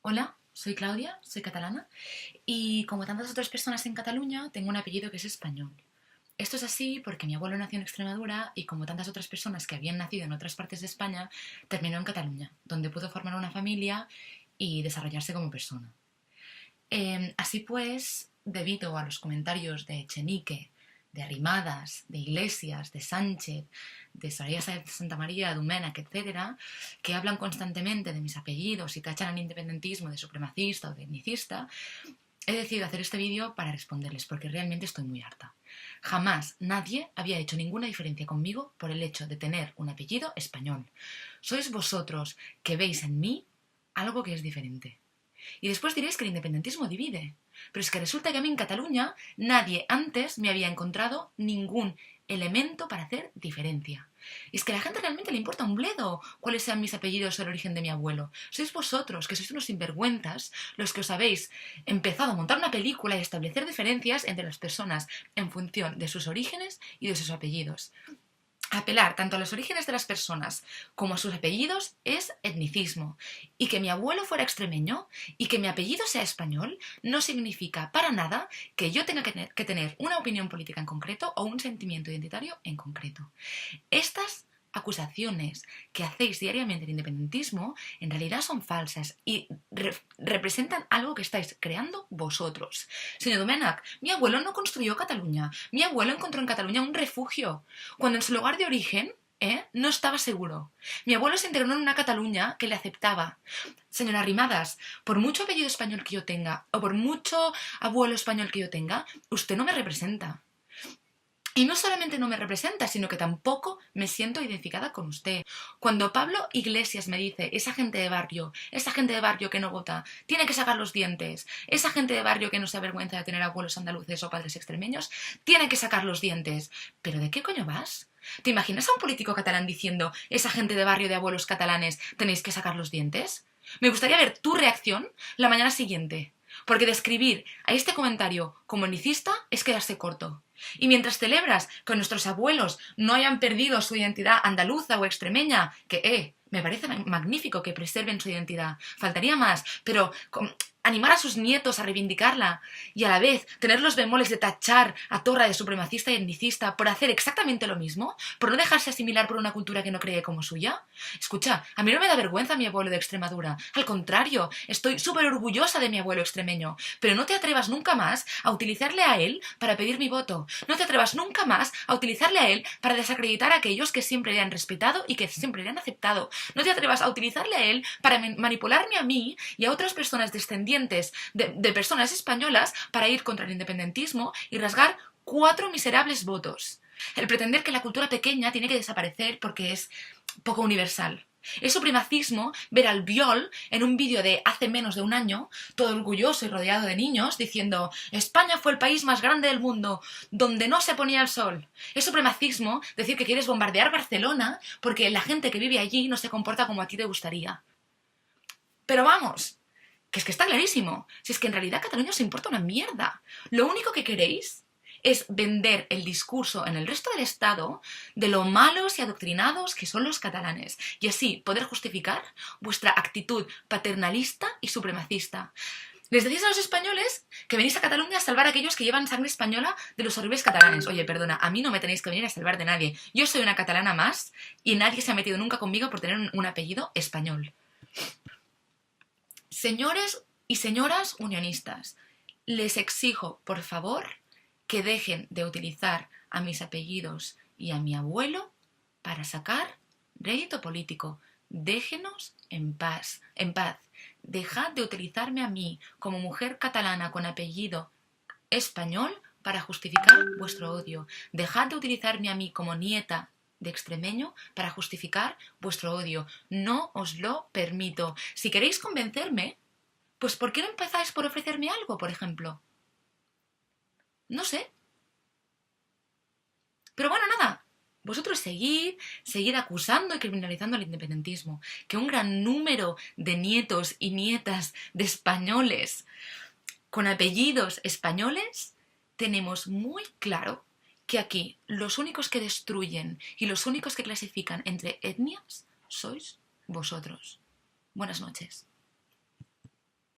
Hola, soy Claudia, soy catalana y como tantas otras personas en Cataluña tengo un apellido que es español. Esto es así porque mi abuelo nació en Extremadura y como tantas otras personas que habían nacido en otras partes de España, terminó en Cataluña, donde pudo formar una familia y desarrollarse como persona. Así pues, debido a los comentarios de Echenique, de Arrimadas, de Iglesias, de Sánchez, de Soraya Sáenz de Santa María, Domènech, etc., que hablan constantemente de mis apellidos y tachan al independentismo de supremacista o de etnicista, he decidido hacer este vídeo para responderles, porque realmente estoy muy harta. Jamás nadie había hecho ninguna diferencia conmigo por el hecho de tener un apellido español. Sois vosotros que veis en mí algo que es diferente. Y después diréis que el independentismo divide. Pero es que resulta que a mí en Cataluña nadie antes me había encontrado ningún elemento para hacer diferencia. Y es que a la gente realmente le importa un bledo cuáles sean mis apellidos o el origen de mi abuelo. Sois vosotros, que sois unos sinvergüenzas, los que os habéis empezado a montar una película y a establecer diferencias entre las personas en función de sus orígenes y de sus apellidos. Apelar tanto a los orígenes de las personas como a sus apellidos es etnicismo. Y que mi abuelo fuera extremeño y que mi apellido sea español no significa para nada que yo tenga que tener una opinión política en concreto o un sentimiento identitario en concreto. Estas acusaciones que hacéis diariamente del independentismo en realidad son falsas y representan algo que estáis creando vosotros. Señor Domènech, mi abuelo no construyó Cataluña, mi abuelo encontró en Cataluña un refugio, cuando en su lugar de origen no estaba seguro. Mi abuelo se integró en una Cataluña que le aceptaba. Señora Arrimadas, por mucho apellido español que yo tenga o por mucho abuelo español que yo tenga, usted no me representa. Y no solamente no me representa, sino que tampoco me siento identificada con usted. Cuando Pablo Iglesias me dice, esa gente de barrio que no vota, tiene que sacar los dientes, esa gente de barrio que no se avergüenza de tener abuelos andaluces o padres extremeños, tiene que sacar los dientes. ¿Pero de qué coño vas? ¿Te imaginas a un político catalán diciendo, esa gente de barrio de abuelos catalanes, tenéis que sacar los dientes? Me gustaría ver tu reacción la mañana siguiente. Porque describir a este comentario como etnicista es quedarse corto. Y mientras celebras que nuestros abuelos no hayan perdido su identidad andaluza o extremeña, que me parece magnífico que preserven su identidad, faltaría más, pero animar a sus nietos a reivindicarla y a la vez tener los bemoles de tachar a Torra de supremacista y etnicista por hacer exactamente lo mismo, por no dejarse asimilar por una cultura que no cree como suya. Escucha, a mí no me da vergüenza mi abuelo de Extremadura, al contrario, estoy súper orgullosa de mi abuelo extremeño, pero no te atrevas nunca más a utilizarle a él para pedir mi voto, no te atrevas nunca más a utilizarle a él para desacreditar a aquellos que siempre le han respetado y que siempre le han aceptado, no te atrevas a utilizarle a él para manipularme a mí y a otras personas descendientes de personas españolas para ir contra el independentismo y rasgar 4 miserables votos. El pretender que la cultura pequeña tiene que desaparecer porque es poco universal. Es supremacismo ver al Biol en un vídeo de hace menos de un año, todo orgulloso y rodeado de niños, diciendo España fue el país más grande del mundo, donde no se ponía el sol. Es supremacismo decir que quieres bombardear Barcelona porque la gente que vive allí no se comporta como a ti te gustaría. Pero vamos, que es que está clarísimo. Si es que en realidad Cataluña os importa una mierda. Lo único que queréis es vender el discurso en el resto del Estado de lo malos y adoctrinados que son los catalanes y así poder justificar vuestra actitud paternalista y supremacista. Les decís a los españoles que venís a Cataluña a salvar a aquellos que llevan sangre española de los horribles catalanes. Oye, perdona, a mí no me tenéis que venir a salvar de nadie. Yo soy una catalana más y nadie se ha metido nunca conmigo por tener un apellido español. Señores y señoras unionistas, les exijo, por favor, que dejen de utilizar a mis apellidos y a mi abuelo para sacar rédito político. Déjenos en paz. Dejad de utilizarme a mí como mujer catalana con apellido español para justificar vuestro odio. Dejad de utilizarme a mí como nieta de extremeño para justificar vuestro odio. No os lo permito. Si queréis convencerme, pues ¿por qué no empezáis por ofrecerme algo, por ejemplo? No sé. Pero bueno, nada. Vosotros seguid acusando y criminalizando el independentismo. Que un gran número de nietos y nietas de españoles con apellidos españoles tenemos muy claro que aquí los únicos que destruyen y los únicos que clasifican entre etnias sois vosotros. Buenas noches.